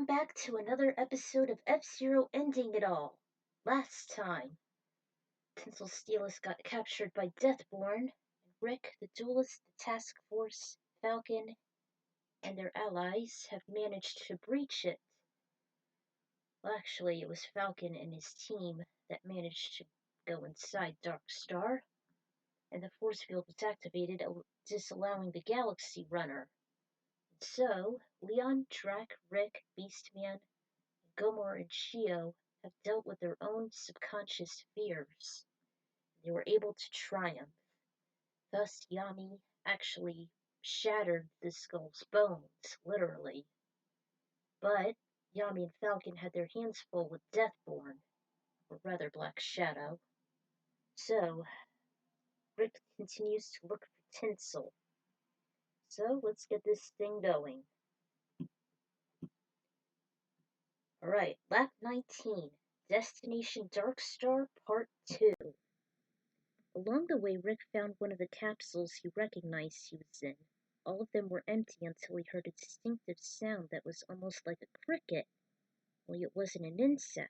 Welcome back to another episode of F-Zero Ending It All. Last time, Tinsel Steelus got captured by Deathborn, and Rick, the duelist, the task force, Falcon, and their allies have managed to breach it. Well, actually, it was Falcon and his team that managed to go inside Dark Star, and the force field was activated, disallowing the Galaxy Runner. So, Leon, Drac, Rick, Beastman, Gomor and Shio have dealt with their own subconscious fears. They were able to triumph. Thus, Yami actually shattered the skull's bones, literally. But Yami and Falcon had their hands full with Deathborn, or rather Black Shadow. So, Rick continues to look for Tinsel. So, let's get this thing going. Alright, lap 19, Destination Dark Star Part 2. Along the way, Rick found one of the capsules he recognized he was in. All of them were empty until he heard a distinctive sound that was almost like a cricket, only it wasn't an insect.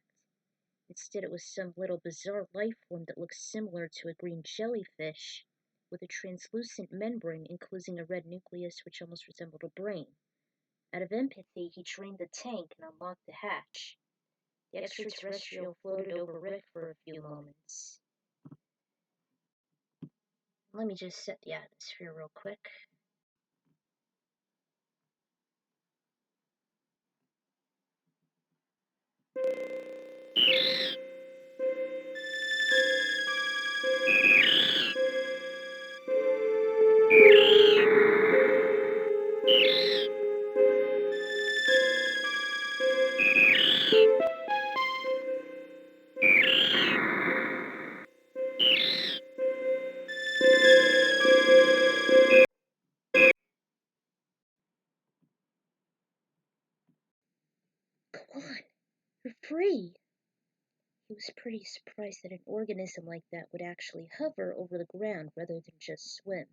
Instead, it was some little bizarre life form that looked similar to a green jellyfish, with a translucent membrane enclosing a red nucleus which almost resembled a brain. Out of empathy, he drained the tank and unlocked the hatch. The extraterrestrial floated over Rick for a few moments. Let me just set the atmosphere real quick. Go on, you're free. He was pretty surprised that an organism like that would actually hover over the ground rather than just swim.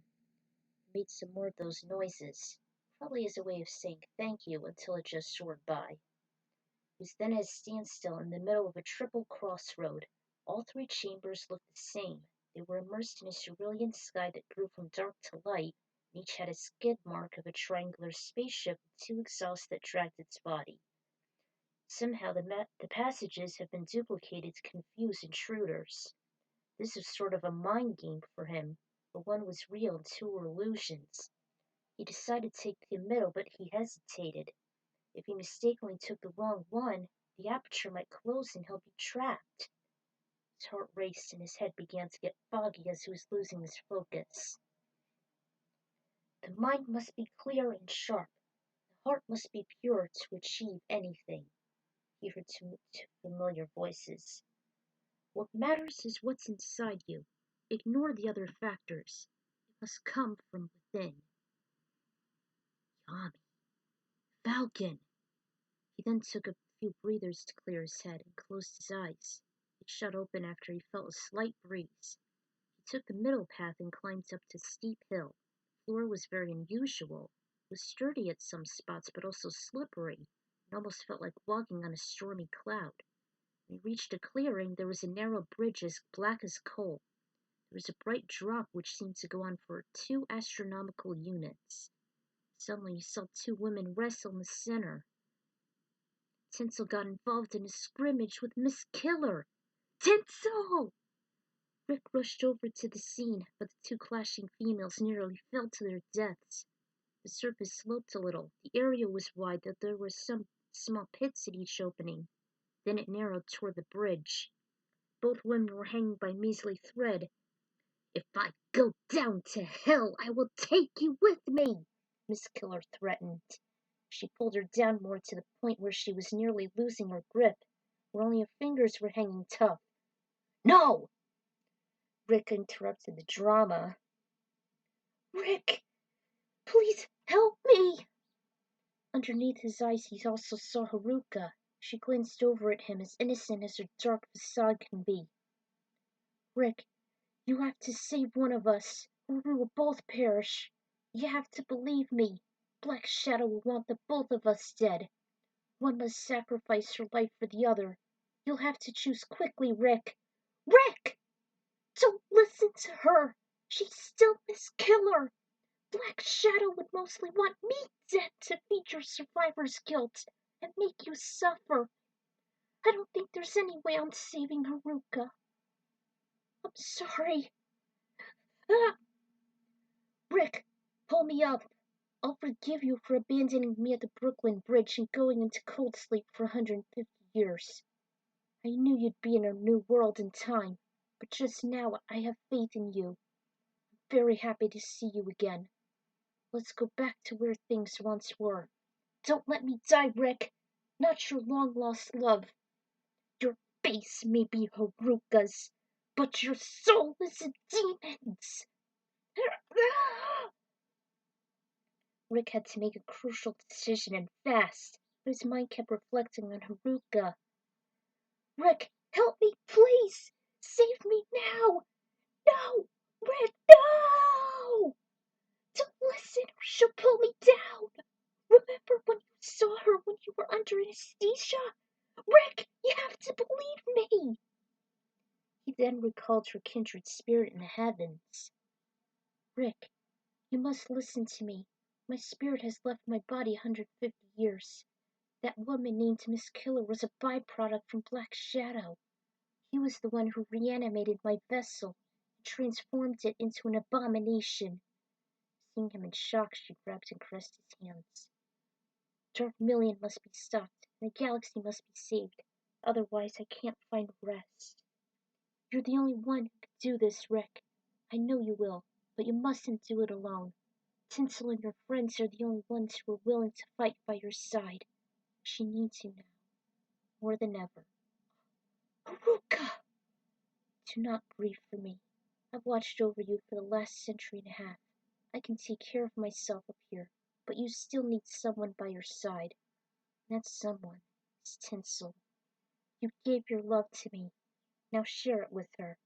He made some more of those noises, probably as a way of saying thank you until it just soared by. He was then at a standstill in the middle of a triple crossroad. All three chambers looked the same. They were immersed in a cerulean sky that grew from dark to light, and each had a skid mark of a triangular spaceship with two exhausts that dragged its body. Somehow the passages have been duplicated to confuse intruders. This was sort of a mind game for him, but one was real and two were illusions. He decided to take the middle, but he hesitated. If he mistakenly took the wrong one, the aperture might close and he'll be trapped. His heart raced and his head began to get foggy as he was losing his focus. The mind must be clear and sharp. The heart must be pure to achieve anything. He heard two familiar voices. What matters is what's inside you. Ignore the other factors. It must come from within. Yami. Falcon. He then took a few breathers to clear his head and closed his eyes. They shut open after he felt a slight breeze. He took the middle path and climbed up a steep hill. The floor was very unusual. It was sturdy at some spots, but also slippery. It almost felt like walking on a stormy cloud. When he reached a clearing, there was a narrow bridge as black as coal. There was a bright drop which seemed to go on for 2 astronomical units. Suddenly he saw 2 women wrestle in the center. Tinsel got involved in a scrimmage with Miss Killer. Tinsel! Rick rushed over to the scene, but the 2 clashing females nearly fell to their deaths. The surface sloped a little. The area was wide, though there were some small pits at each opening. Then it narrowed toward the bridge. Both women were hanging by measly thread. If I go down to hell, I will take you with me, Miss Killer threatened. She pulled her down more to the point where she was nearly losing her grip, where only her fingers were hanging tough. No! Rick interrupted the drama. Rick, please help me! Underneath his eyes he also saw Haruka. She glanced over at him as innocent as her dark facade can be. Rick, you have to save one of us, or we will both perish. You have to believe me. Black Shadow will want the both of us dead. One must sacrifice her life for the other. You'll have to choose quickly, Rick. Rick! Don't listen to her. She's still Miss Killer. Black Shadow would mostly want me dead to feed your survivor's guilt and make you suffer. I don't think there's any way I'm saving Haruka. I'm sorry. Ah! Rick, pull me up. I'll forgive you for abandoning me at the Brooklyn Bridge and going into cold sleep for 150 years. I knew you'd be in a new world in time, but just now I have faith in you. I'm very happy to see you again. Let's go back to where things once were. Don't let me die, Rick. Not your long-lost love. Your face may be Haruka's, but your soul is a demon's. Rick had to make a crucial decision and fast, but his mind kept reflecting on Haruka. Rick, help me, please! Save me now! No! Rick, no! Don't listen or she'll pull me down! Remember when you saw her when you were under anesthesia? Rick, you have to believe me! He then recalled her kindred spirit in the heavens. Rick, you must listen to me. My spirit has left my body 150 years. That woman named Miss Killer was a byproduct from Black Shadow. He was the one who reanimated my vessel and transformed it into an abomination. Seeing him in shock, she grabbed and caressed his hands. Dark Million must be stopped, and the galaxy must be saved. Otherwise, I can't find rest. You're the only one who can do this, Rick. I know you will, but you mustn't do it alone. Tinsel and your friends are the only ones who are willing to fight by your side. She needs you now, more than ever. Haruka! Do not grieve for me. I've watched over you for the last century and a half. I can take care of myself up here, but you still need someone by your side. And that someone is Tinsel. You gave your love to me. Now share it with her.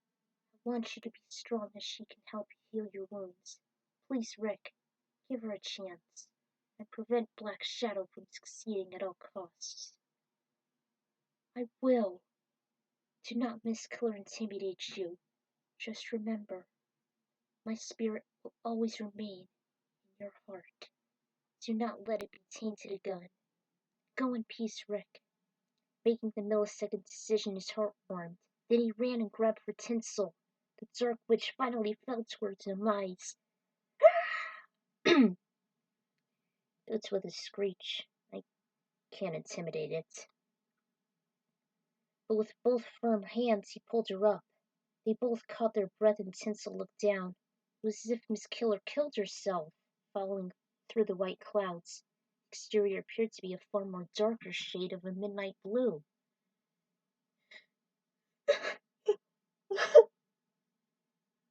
I want you to be strong as she can help you heal your wounds. Please, Rick, give her a chance, and prevent Black Shadow from succeeding at all costs. I will. Do not Miss Killer intimidate you. Just remember, my spirit will always remain in your heart. Do not let it be tainted again. Go in peace, Rick. Making the millisecond decision, his heart warmed. Then he ran and grabbed for Tinsel. The dark witch finally fell to her demise. It's with a screech. I can't intimidate it. But with both firm hands he pulled her up. They both caught their breath and Tinsel looked down. It was as if Miss Killer killed herself, following through the white clouds. The exterior appeared to be a far more darker shade of a midnight blue.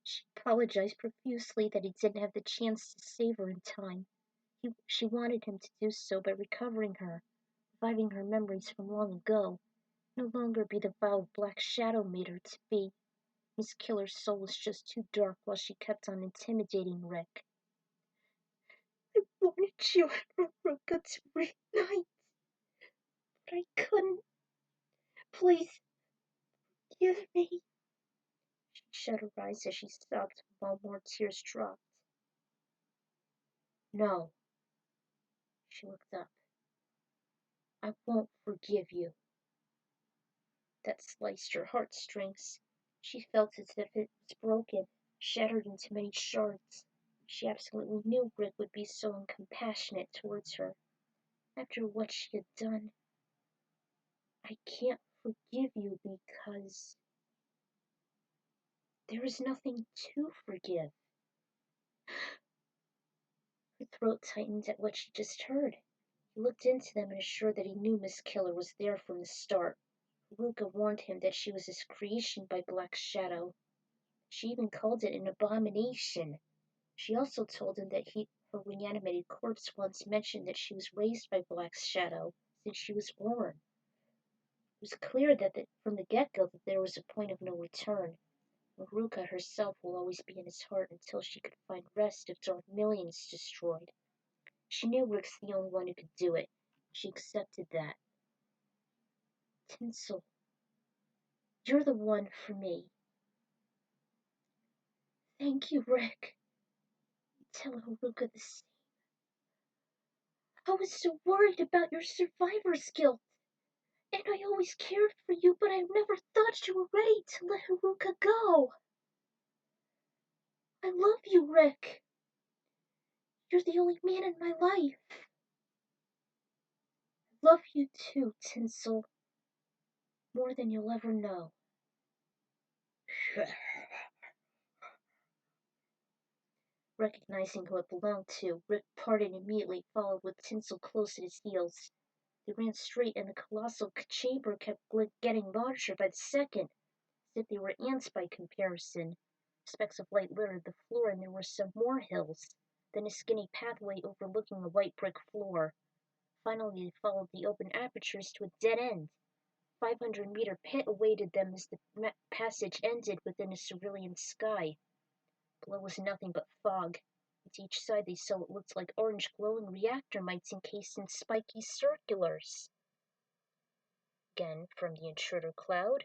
She apologized profusely that he didn't have the chance to save her in time. She wanted him to do so by recovering her, reviving her memories from long ago, no longer be the vile Black Shadow made her to be. Miss Killer's soul was just too dark while she kept on intimidating Rick. I wanted you and Haruka to reunite, but I couldn't. Please, give me. She shut her eyes as she sobbed while more tears dropped. No. She looked up. I won't forgive you. That sliced her heartstrings. She felt as if it was broken, shattered into many shards. She absolutely knew Rick would be so uncompassionate towards her. After what she had done, I can't forgive you because there is nothing to forgive. Her throat tightened at what she just heard. He looked into them and assured that he knew Miss Killer was there from the start. Haruka warned him that she was his creation by Black Shadow. She even called it an abomination. She also told him that her reanimated corpse once mentioned that she was raised by Black Shadow since she was born. It was clear that from the get-go that there was a point of no return. Haruka herself will always be in his heart until she could find rest if Dark Million's destroyed. She knew Rick's the only one who could do it. She accepted that. Tinsel, you're the one for me. Thank you, Rick. Tell Haruka the same. I was so worried about your survivor's guilt, and I always cared for you, but I never thought you were ready to let Haruka go. I love you, Rick. You're the only man in my life. I love you too, Tinsel, more than you'll ever know. Recognizing who it belonged to, Rick parted immediately, followed with Tinsel close at his heels. They ran straight, and the colossal chamber kept getting larger by the second, as if they were ants by comparison. Specks of light littered the floor, and there were some more hills, then a skinny pathway overlooking a white brick floor. Finally, they followed the open apertures to a dead end. 500-meter pit awaited them as the passage ended within a cerulean sky. Below was nothing but fog. To each side they saw what looked like orange glowing reactor mites encased in spiky circulars. Again from the intruder cloud.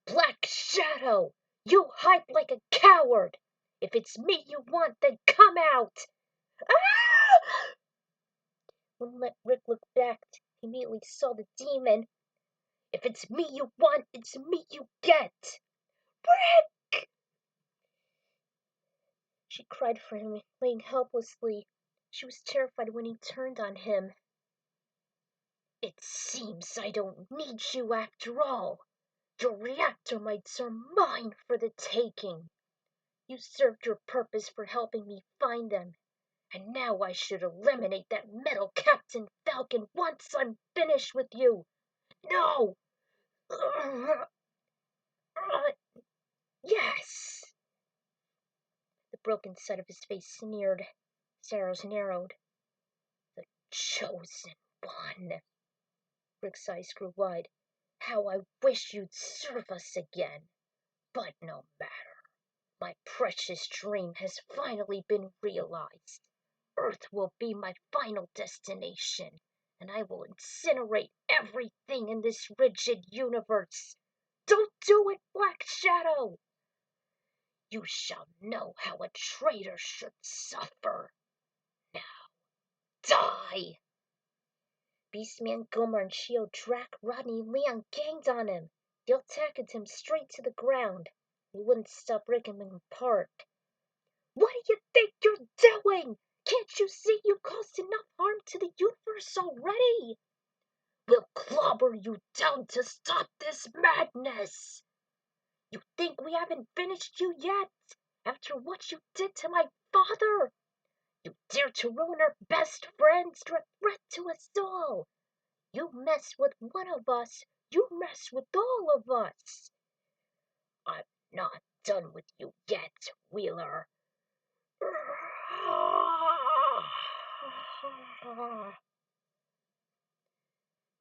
Black Shadow! You hide like a coward! If it's me you want, then come out! Ah! When Rick looked back, he immediately saw the demon. If it's me you want, it's me you get! Rick! She cried for him, laying helplessly. She was terrified when he turned on him. It seems I don't need you after all. Your reactor mites are mine for the taking. You served your purpose for helping me find them, and now I should eliminate that metal Captain Falcon once I'm finished with you. No! Yes! The broken side of his face sneered. His arrows narrowed. The chosen one. Rick's eyes grew wide. How I wish you'd serve us again. But no matter. My precious dream has finally been realized. Earth will be my final destination, and I will incinerate everything in this rigid universe. Don't do it, Black Shadow! You shall know how a traitor should suffer. Now, die! Beastman, Gomer, and Shio, Drac, Rodney, and Leon ganged on him. They all tackled him straight to the ground. They wouldn't stop ripping him apart. What do you think you're doing? Can't you see you caused enough harm to the universe already? We'll clobber you down to stop this madness. You think we haven't finished you yet? After what you did to my father? You dare to ruin our best friends? You're a threat to us all. You mess with one of us, you mess with all of us. I'm not done with you yet, Wheeler.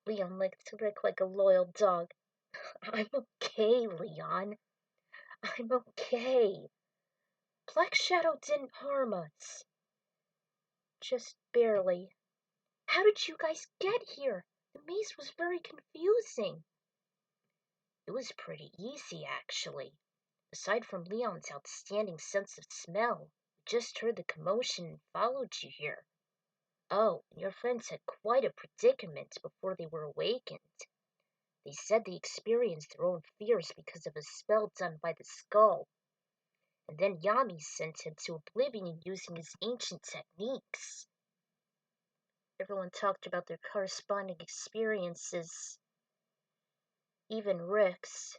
Leon licked Rick like a loyal dog. I'm okay, Leon. I'm okay. Black Shadow didn't harm us. Just barely. How did you guys get here? The maze was very confusing. It was pretty easy, actually. Aside from Leon's outstanding sense of smell, we just heard the commotion and followed you here. Oh, and your friends had quite a predicament before they were awakened. They said they experienced their own fears because of a spell done by the skull. And then Yami sent him to oblivion using his ancient techniques. Everyone talked about their corresponding experiences, even Rick's.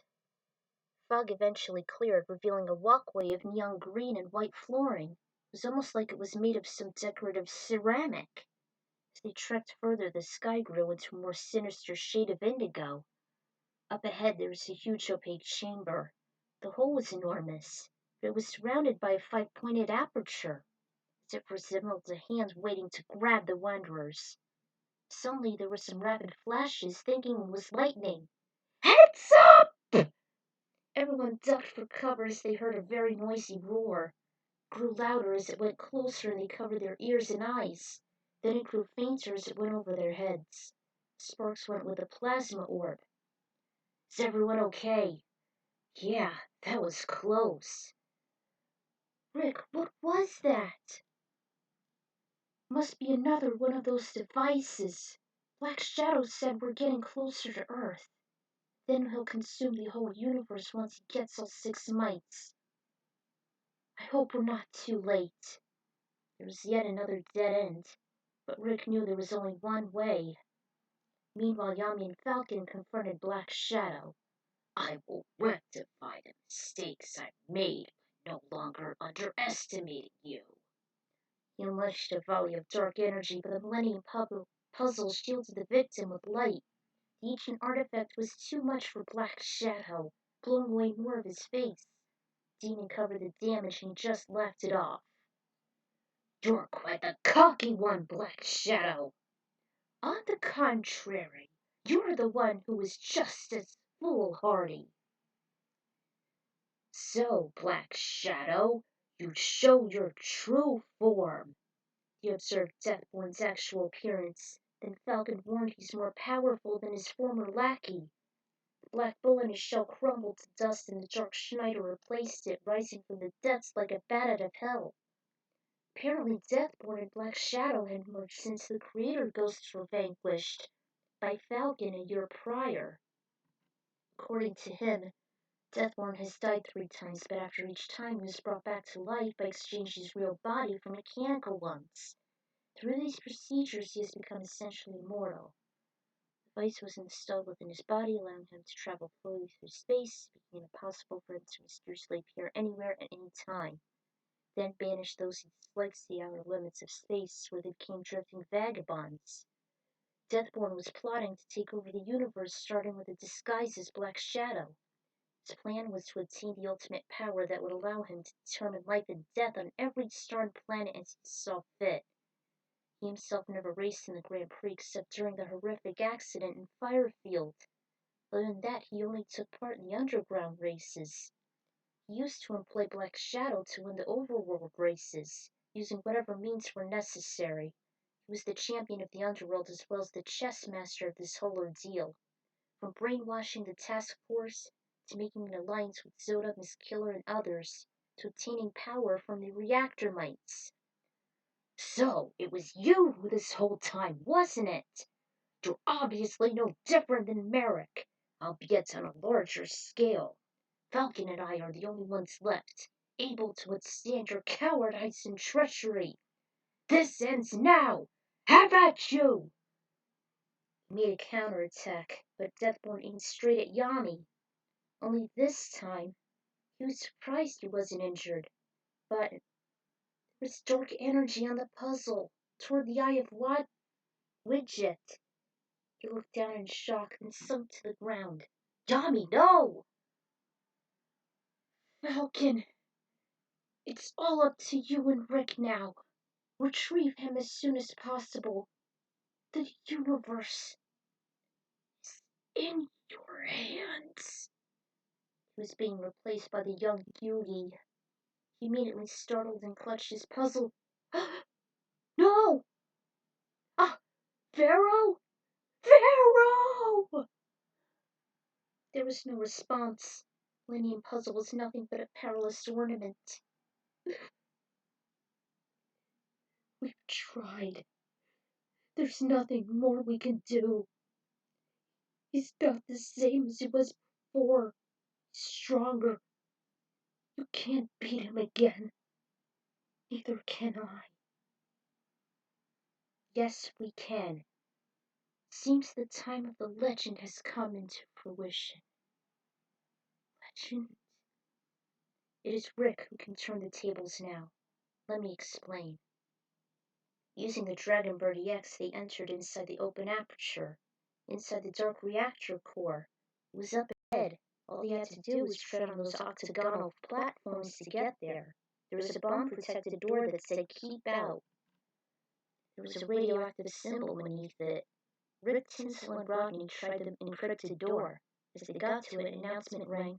Fog eventually cleared, revealing a walkway of neon green and white flooring. It was almost like it was made of some decorative ceramic. As they trekked further, the sky grew into a more sinister shade of indigo. Up ahead there was a huge opaque chamber. The hole was enormous, but it was surrounded by a 5-pointed aperture, as if resembled a hand waiting to grab the wanderers. Suddenly there were some rapid flashes, thinking it was lightning. Heads up! Everyone ducked for cover as they heard a very noisy roar. It grew louder as it went closer, and they covered their ears and eyes. Then it grew fainter as it went over their heads. Sparks went with a plasma orb. Is everyone okay? Yeah, that was close. Rick, what was that? Must be another one of those devices. Black Shadow said we're getting closer to Earth. Then he'll consume the whole universe once he gets all 6 mites. I hope we're not too late. There was yet another dead end, but Rick knew there was only one way. Meanwhile, Yami and Falcon confronted Black Shadow. I will rectify the mistakes I've made by no longer underestimating you. He unleashed a volley of dark energy, but the Millennium Puzzle shielded the victim with light. The ancient artifact was too much for Black Shadow, blowing away more of his face. Demon covered the damage and he just laughed it off. You're quite the cocky one, Black Shadow. On the contrary, you're the one who is just as foolhardy. So, Black Shadow, you show your true form. He observed Deathborn's actual appearance. Then Falcon warned he's more powerful than his former lackey. The black bull in his shell crumbled to dust and the dark Schneider replaced it, rising from the depths like a bat out of hell. Apparently Deathborn and Black Shadow had merged since the creator ghosts were vanquished by Falcon a year prior. According to him, Deathborn has died 3 times, but after each time he was brought back to life by exchanging his real body for mechanical ones. Through these procedures, he has become essentially immortal. The device was installed within his body, allowing him to travel fully through space, making it impossible for him to mysteriously appear anywhere at any time. Then banished those he dislikes the outer limits of space, where they became drifting vagabonds. Deathborn was plotting to take over the universe, starting with a disguise as Black Shadow. His plan was to attain the ultimate power that would allow him to determine life and death on every star and planet as he saw fit. He himself never raced in the Grand Prix except during the horrific accident in Firefield. Other than that, he only took part in the underground races. He used to employ Black Shadow to win the overworld races, using whatever means were necessary. He was the champion of the underworld as well as the chess master of this whole ordeal. From brainwashing the task force, to making an alliance with Zoda, Miss Killer, and others, to obtaining power from the reactor mites. So, it was you this whole time, wasn't it? You're obviously no different than Merrick, albeit on a larger scale. Falcon and I are the only ones left, able to withstand your cowardice and treachery. This ends now! Have at you! He made a counterattack, but Deathborn aimed straight at Yami. Only this time, he was surprised he wasn't injured, but there was dark energy on the puzzle, toward the Eye of Widget. He looked down in shock and sunk to the ground. Yami, no! Falcon, it's all up to you and Rick now. Retrieve him as soon as possible. The universe is in your hands. He was being replaced by the young Yugi. He immediately startled and clutched his puzzle. No! Ah, Pharaoh? Pharaoh! There was no response. Millennium Puzzle was nothing but a powerless ornament. We've tried. There's nothing more we can do. He's not the same as he was before. He's stronger. You can't beat him again. Neither can I. Yes, we can. Seems the time of the legend has come into fruition. Legend? It is Rick who can turn the tables now. Let me explain. Using the Dragon Bird EX, they entered inside the open aperture, inside the dark reactor core. It was up ahead. All they had to do was tread on those octagonal platforms to get there. There was a bomb-protected door that said, "Keep out." There was a radioactive symbol beneath it. Rick, Tinsel, and Rodney tried the encrypted door. As they got to it, an announcement rang.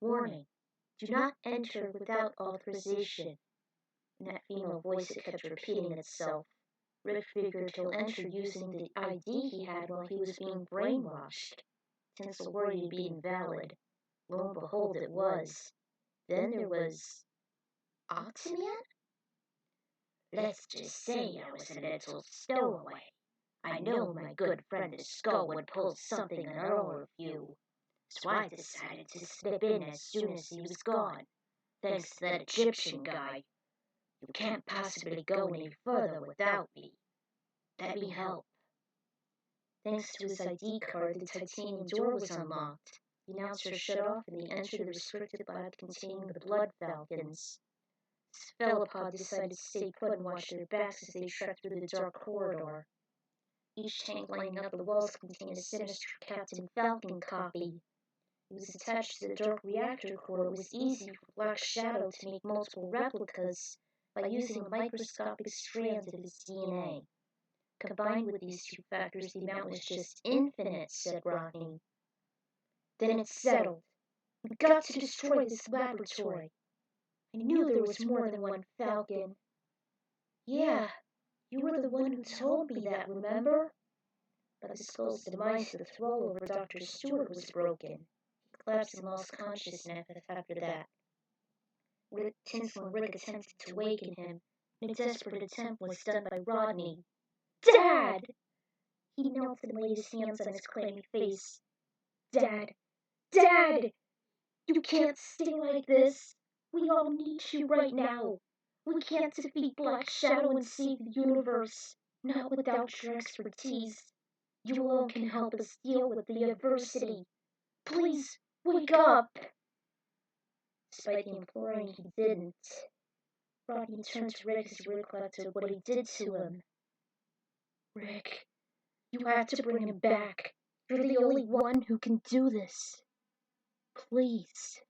Warning. Do not enter without authorization. In that female voice, it kept repeating itself. Rick figured he'll enter using the ID he had while he was being brainwashed. Tinsel worried it'd be invalid. Lo and behold, it was. Then there was Octamian? Let's just say I was a little stowaway. I know my good friend the Skull would pull something on all of you, so I decided to slip in as soon as he was gone. Thanks to that Egyptian guy. You can't possibly go any further without me. Let me help. Thanks to his ID card, the titanium door was unlocked. The announcer shut off and they entered the restricted lab containing the blood falcons. Cephalopod decided to stay put and watch their backs as they trekked through the dark corridor. Each tank lining up the walls contained a sinister Captain Falcon copy. It was attached to the dark reactor core. It was easy for Black Shadow to make multiple replicas by using a microscopic strand of his DNA. Combined with these two factors, the amount was just infinite, said Rodney. Then it's settled. We got to destroy this laboratory. I knew there was more than one Falcon. Yeah, you were the one who told me that, remember? But the Skull's demise to the thrall over Dr. Stewart was broken. He collapsed and lost consciousness after that. Tinsel and Rick attempted to waken him, and a desperate attempt was done by Rodney. Dad! He knelt and laid his hands on his clammy face. Dad! Dad! You can't stay like this. We all need you right now. We can't defeat Black Shadow and save the universe. Not without your expertise. You alone can help us deal with the adversity. Please, wake up! Despite the imploring, he didn't. Rodney turned to Rick as he recollected what he did to him. Rick, you have to bring him back. You're the only one who can do this. Please.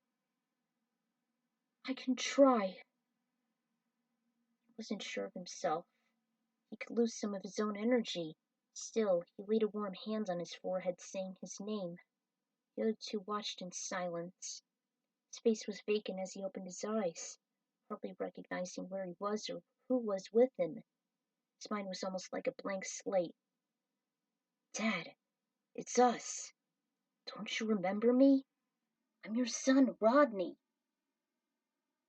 I can try. He wasn't sure of himself. He could lose some of his own energy. Still, he laid a warm hand on his forehead, saying his name. The other two watched in silence. His face was vacant as he opened his eyes, hardly recognizing where he was or who was with him. His mind was almost like a blank slate. Dad, it's us. Don't you remember me? I'm your son, Rodney.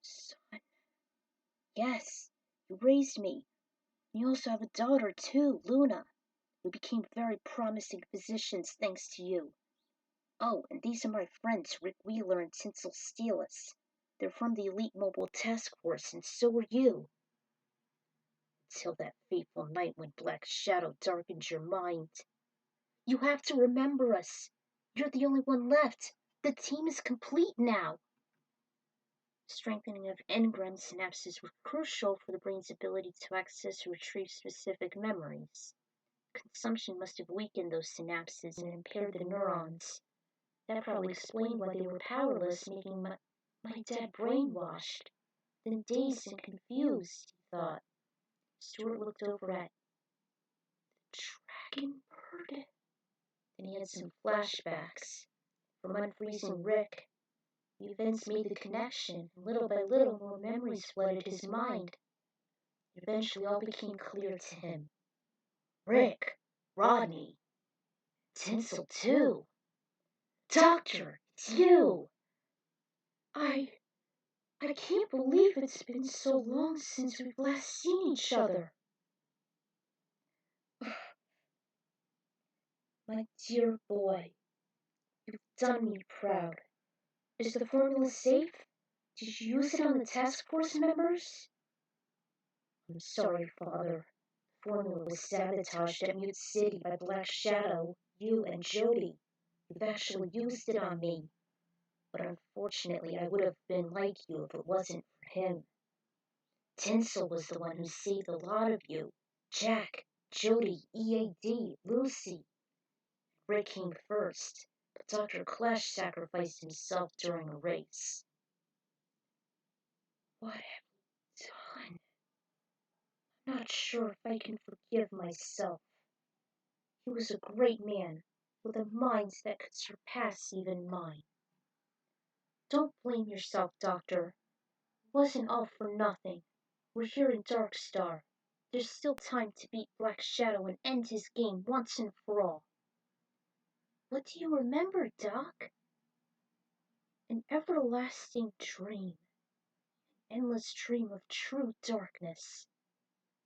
Son? Yes, you raised me. You also have a daughter, too, Luna. We became very promising physicians thanks to you. Oh, and these are my friends, Rick Wheeler and Tinsel Steelis. They're from the Elite Mobile Task Force, and so are you. Until that fateful night when Black Shadow darkened your mind. You have to remember us. You're the only one left. The team is complete now. Strengthening of engram synapses were crucial for the brain's ability to access or retrieve specific memories. Consumption must have weakened those synapses and impaired the neurons. That probably explained why they were powerless, making my dad brainwashed, then dazed and confused, he thought. Stuart looked over at the dragon bird. Then he had some flashbacks. From unfreezing Rick, the events made the connection, and little by little more memories flooded his mind. Eventually all became clear to him. Rick, Rodney, Tinsel too. Doctor, it's you! I can't believe it's been so long since we've last seen each other. My dear boy, you've done me proud. Is the formula safe? Did you use it on the task force members? I'm sorry, Father. The formula was sabotaged at Mute City by Black Shadow, you, and Jody. You've actually used it on me. But unfortunately, I would have been like you if it wasn't for him. Tinsel was the one who saved a lot of you. Jack, Jody, EAD, Lucy. Rick came first, but Dr. Clash sacrificed himself during a race. What have we done? I'm not sure if I can forgive myself. He was a great man, with a mind that could surpass even mine. Don't blame yourself, Doctor. It wasn't all for nothing. We're here in Dark Star. There's still time to beat Black Shadow and end his game once and for all. What do you remember, Doc? An everlasting dream, endless dream of true darkness.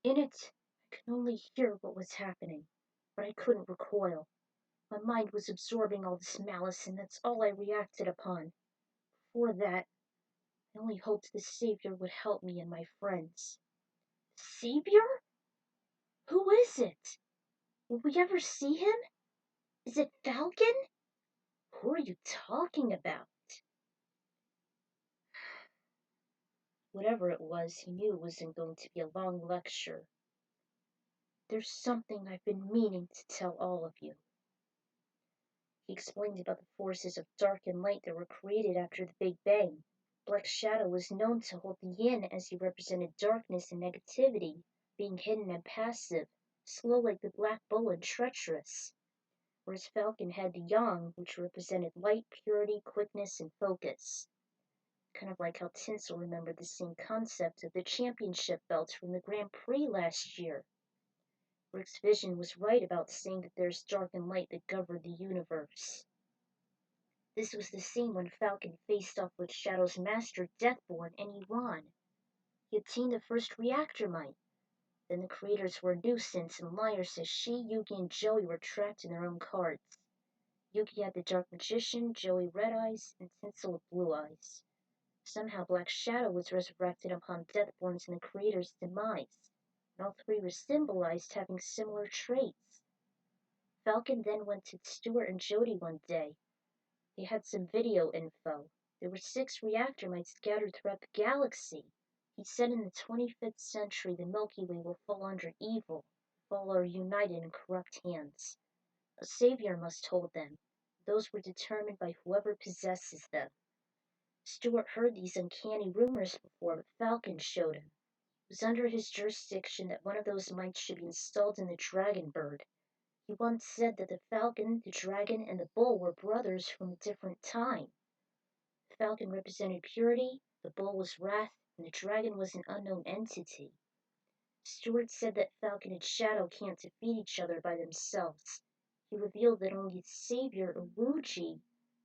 In it, I could only hear what was happening, but I couldn't recoil. My mind was absorbing all this malice, and that's all I reacted upon. Before that, I only hoped the Savior would help me and my friends. Savior? Who is it? Will we ever see him? Is it Falcon? Who are you talking about? Whatever it was, he knew it wasn't going to be a long lecture. There's something I've been meaning to tell all of you. He explained about the forces of dark and light that were created after the Big Bang. Black Shadow was known to hold the yin as he represented darkness and negativity, being hidden and passive, slow like the Black Bull and treacherous, whereas Falcon had the yang, which represented light, purity, quickness, and focus. Kind of like how Tinsel remembered the same concept of the championship belts from the Grand Prix last year. Rick's vision was right about saying that there's dark and light that govern the universe. This was the scene when Falcon faced off with Shadow's master Deathborn and he won. He obtained the first reactor mine. Then the creators were a nuisance and liars as she, Yugi, and Joey were trapped in their own cards. Yugi had the Dark Magician, Joey Red Eyes, and Tinsel with Blue Eyes. Somehow Black Shadow was resurrected upon Deathborn's and the creator's demise, and all three were symbolized having similar traits. Falcon then went to Stuart and Jody one day. They had some video info. There were 6 reactor mites scattered throughout the galaxy. He said in the 25th century the Milky Way will fall under evil if all are united in corrupt hands. A savior must hold them. Those were determined by whoever possesses them. Stuart heard these uncanny rumors before, but Falcon showed him. It was under his jurisdiction that one of those mites should be installed in the Dragon Bird. He once said that the Falcon, the Dragon, and the Bull were brothers from a different time. The Falcon represented purity, the Bull was wrath, and the Dragon was an unknown entity. Stuart said that Falcon and Shadow can't defeat each other by themselves. He revealed that only the savior, Uwuji,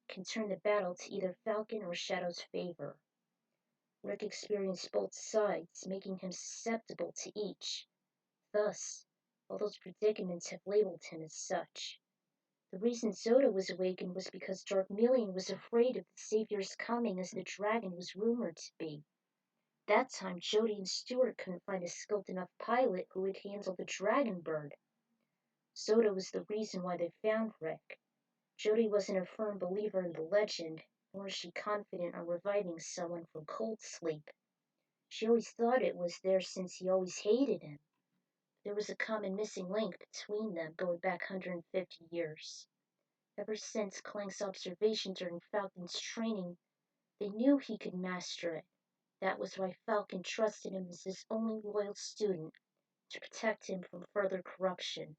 can turn the battle to either Falcon or Shadow's favor. Rick experienced both sides, making him susceptible to each. Thus, all those predicaments have labeled him as such. The reason Zoda was awakened was because Darkmelion was afraid of the Savior's coming as the dragon was rumored to be. That time, Jody and Stuart couldn't find a skilled enough pilot who would handle the Dragon Bird. Zoda was the reason why they found Rick. Jody wasn't a firm believer in the legend, nor was she confident on reviving someone from cold sleep. She always thought it was there since he always hated him. There was a common missing link between them going back 150 years. Ever since Clank's observation during Falcon's training, they knew he could master it. That was why Falcon trusted him as his only loyal student, to protect him from further corruption.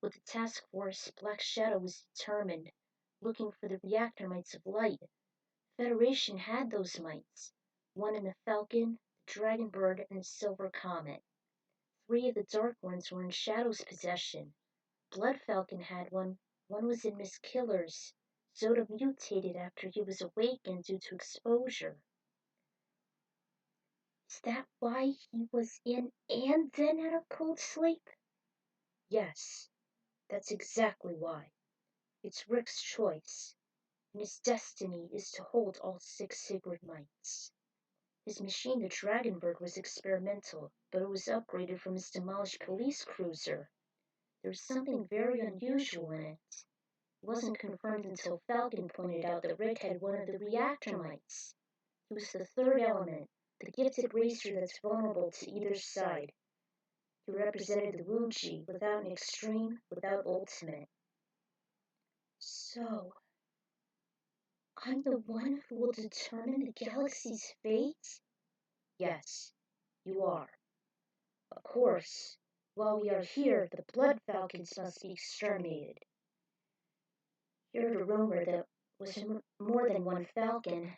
With the task force, Black Shadow was determined, looking for the reactor mites of light. The Federation had those mites, one in the Falcon, the Dragon Bird, and the Silver Comet. 3 of the Dark ones were in Shadow's possession. Blood Falcon had one was in Miss Killer's. Zoda mutated after he was awakened due to exposure. Is that why he was in and then out of cold sleep? Yes, that's exactly why. It's Rick's choice, and his destiny is to hold all 6 sacred mites. His machine, the Dragonbird, was experimental, but it was upgraded from his demolished police cruiser. There was something very unusual in it. It wasn't confirmed until Falcon pointed out that Rick had one of the reactor mites. He was the 3rd element, the gifted racer that's vulnerable to either side. He represented the Wuji, without an extreme, without ultimate. So, I'm the one who will determine the galaxy's fate? Yes, you are. Of course, while we are here, the Blood Falcons must be exterminated. You heard a rumor that was more than one Falcon,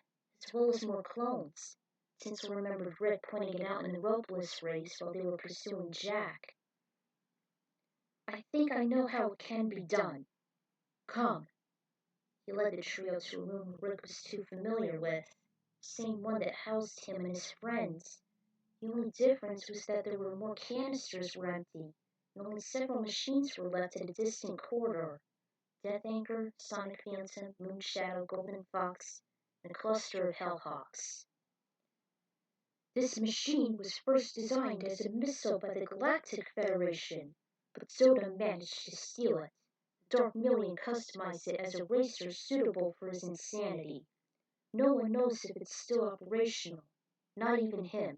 as well as more clones. Tinsel remembered Rick pointing it out in the ropeless race while they were pursuing Jack. I think I know how it can be done. Come, He led the trio to a room Rick was too familiar with, the same one that housed him and his friends. The only difference was that there were more canisters were empty, and only several machines were left at a distant corridor. Death Anchor, Sonic Phantom, Moonshadow, Golden Fox, and a cluster of Hellhawks. This machine was first designed as a missile by the Galactic Federation, but Zoda managed to steal it. The Dark Million customized it as a racer suitable for his insanity. No one knows if it's still operational, not even him.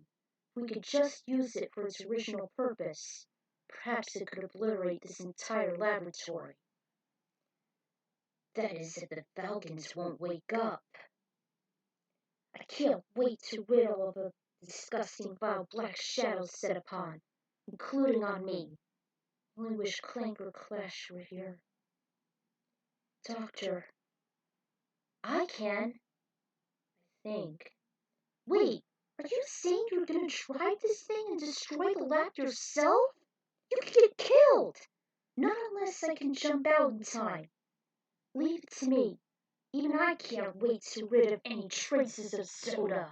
If we could just use it for its original purpose, perhaps it could obliterate this entire laboratory. That is, if the Falcons won't wake up. I can't wait to rid all of the disgusting vile black shadows set upon, including on me. I only wish Clank or Clash were here. Doctor, I can, I think. Wait, are you saying you're gonna drive this thing and destroy the lab yourself? You could get killed! Not unless I can jump out in time. Leave it to me. Even I can't wait to rid of any traces of Zoda.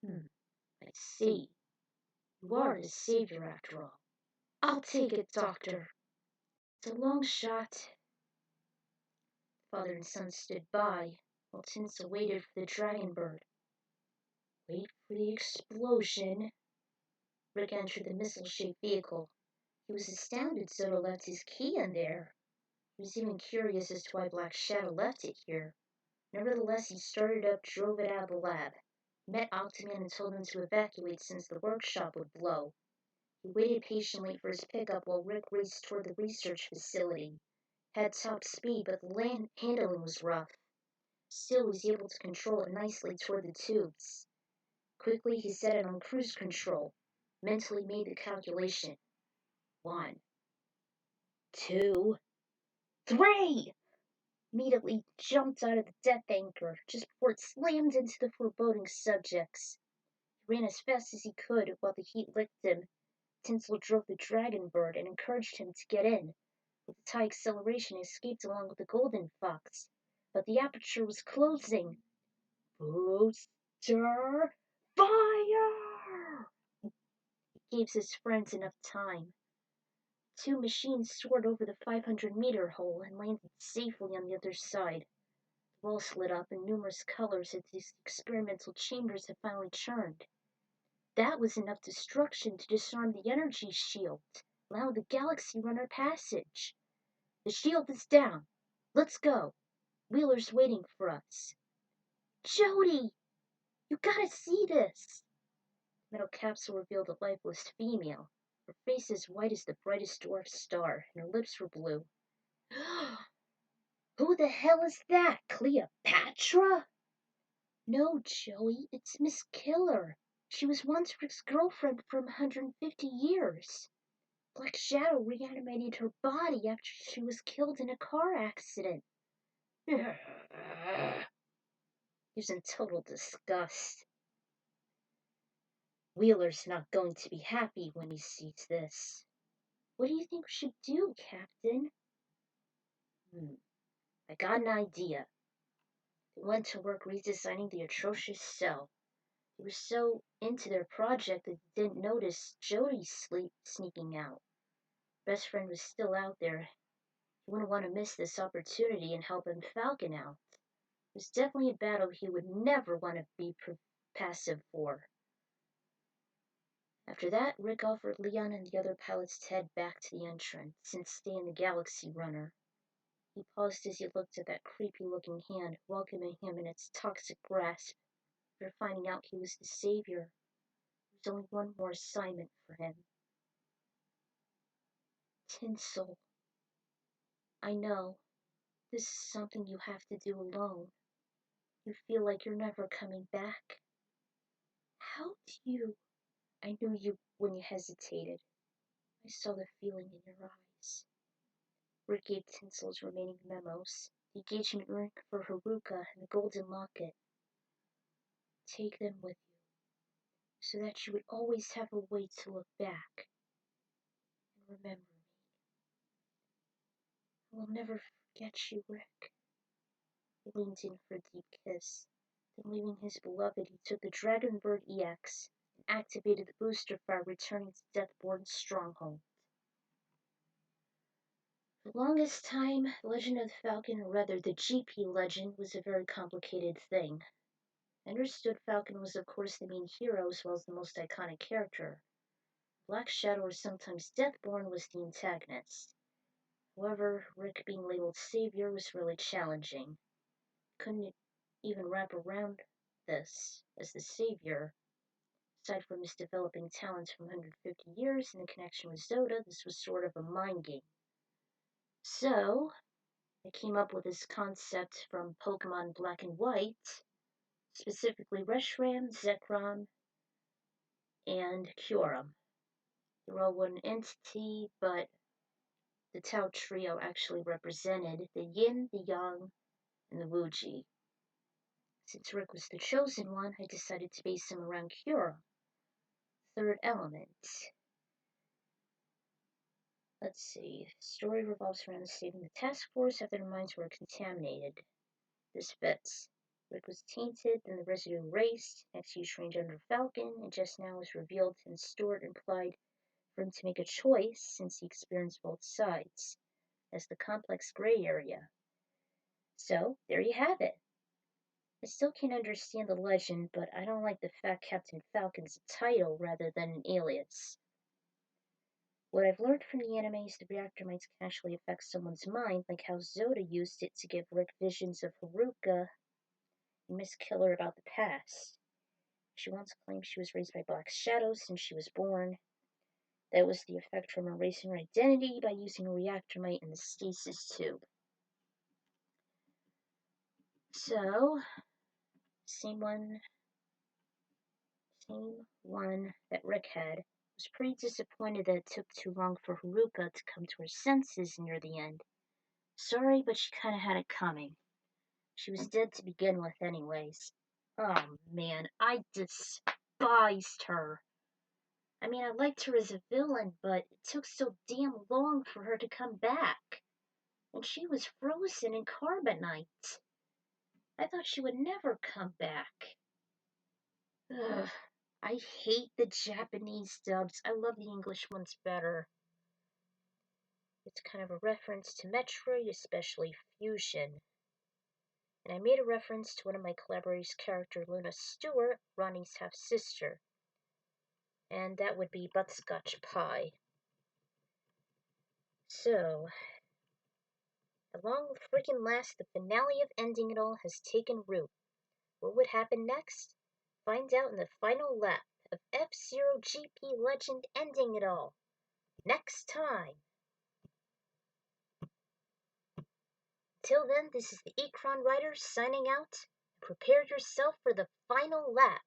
I see. You are the savior after all. I'll take it, Doctor. It's a long shot. Father and son stood by, while Tinsel waited for the dragon bird. Wait for the explosion. Rick entered the missile-shaped vehicle. He was astounded Zoda left his key in there. He was even curious as to why Black Shadow left it here. Nevertheless, he started up, drove it out of the lab. He met Octaman and told him to evacuate since the workshop would blow. He waited patiently for his pickup while Rick raced toward the research facility. Had top speed, but the handling was rough. Still, he was able to control it nicely toward the tubes. Quickly, he set it on cruise control. Mentally made the calculation. 1, 2, 3! Immediately jumped out of the Death Anchor just before it slammed into the foreboding subjects. He ran as fast as he could while the heat licked him. Tinsel drove the dragon bird and encouraged him to get in. With its high acceleration, he escaped along with the Golden Fox, but the aperture was closing. Booster fire! He gave his friends enough time. 2 machines soared over the 500-meter hole and landed safely on the other side. The walls lit up in numerous colors as these experimental chambers had finally churned. That was enough destruction to disarm the energy shield, allowing the Galaxy Runner passage. The shield is down. Let's go. Wheeler's waiting for us. Jody! You gotta see this! The metal capsule revealed a lifeless female. Her face as white as the brightest dwarf star, and her lips were blue. Who the hell is that? Cleopatra? No, Joey, it's Miss Killer. She was once Rick's girlfriend from 150 years. Black Shadow reanimated her body after she was killed in a car accident. He was in total disgust. Wheeler's not going to be happy when he sees this. What do you think we should do, Captain? I got an idea. They went to work redesigning the atrocious cell. They were so into their project that they didn't notice Jody sneaking out. Best friend was still out there. He wouldn't want to miss this opportunity and helping Falcon out. It was definitely a battle he would never want to be passive for. After that, Rick offered Leon and the other pilots to head back to the entrance and stay in the Galaxy Runner. He paused as he looked at that creepy-looking hand, welcoming him in its toxic grasp. After finding out he was the savior, there was only one more assignment for him. Tinsel. I know. This is something you have to do alone. You feel like you're never coming back. How do you... I knew you when you hesitated. I saw the feeling in your eyes. Rick gave Tinsel's remaining memos, the engagement ring for Haruka and the golden locket. Take them with you, so that you would always have a way to look back and remember me. I will never forget you, Rick. He leaned in for a deep kiss. Then, leaving his beloved, he took the Dragonbird EX and activated the booster fire, returning to Deathborn's stronghold. For the longest time, the legend of the Falcon, or rather the GP legend, was a very complicated thing. I understood Falcon was of course the main hero as well as the most iconic character. Black Shadow, or sometimes Deathborn, was the antagonist. However, Rick being labeled Savior was really challenging. Couldn't even wrap around this as the Savior. Aside from his developing talents from 150 years and the connection with Zoda, this was sort of a mind game. So, I came up with this concept from Pokemon Black and White, specifically Reshiram, Zekrom, and Kyurem. They're all one entity, but the Tao trio actually represented the Yin, the Yang, and the Wuji. Since Rick was the chosen one, I decided to base him around Kyurem, third element. Let's see. The story revolves around saving the task force after their minds were contaminated. This fits. Rick was tainted, then the residue erased. Next, he trained under Falcon, and just now was revealed and Stewart implied for him to make a choice since he experienced both sides, as the complex gray area. So, there you have it. I still can't understand the legend, but I don't like the fact Captain Falcon's a title rather than an alias. What I've learned from the anime is the reactor mites can actually affect someone's mind, like how Zoda used it to give Rick visions of Haruka and Miss Killer about the past. She once claimed she was raised by Black Shadows since she was born. That was the effect from erasing her identity by using a reactor mite in the stasis tube. So, same one that Rick had. Was pretty disappointed that it took too long for Haruka to come to her senses near the end. Sorry, but she kinda had it coming. She was dead to begin with anyways. Oh man, I despised her. I mean, I liked her as a villain, but it took so damn long for her to come back. And she was frozen in carbonite. I thought she would never come back. Ugh. I hate the Japanese dubs. I love the English ones better. It's kind of a reference to Metroid, especially Fusion. And I made a reference to one of my collaborators' character, Luna Stewart, Ronnie's half-sister. And that would be Butterscotch Pie. So, at long freaking last, the finale of Ending It All has taken root. What would happen next? Find out in the final lap of F-Zero GP Legend Ending It All. Next time. Till then, this is the Ekron Rider signing out. Prepare yourself for the final lap.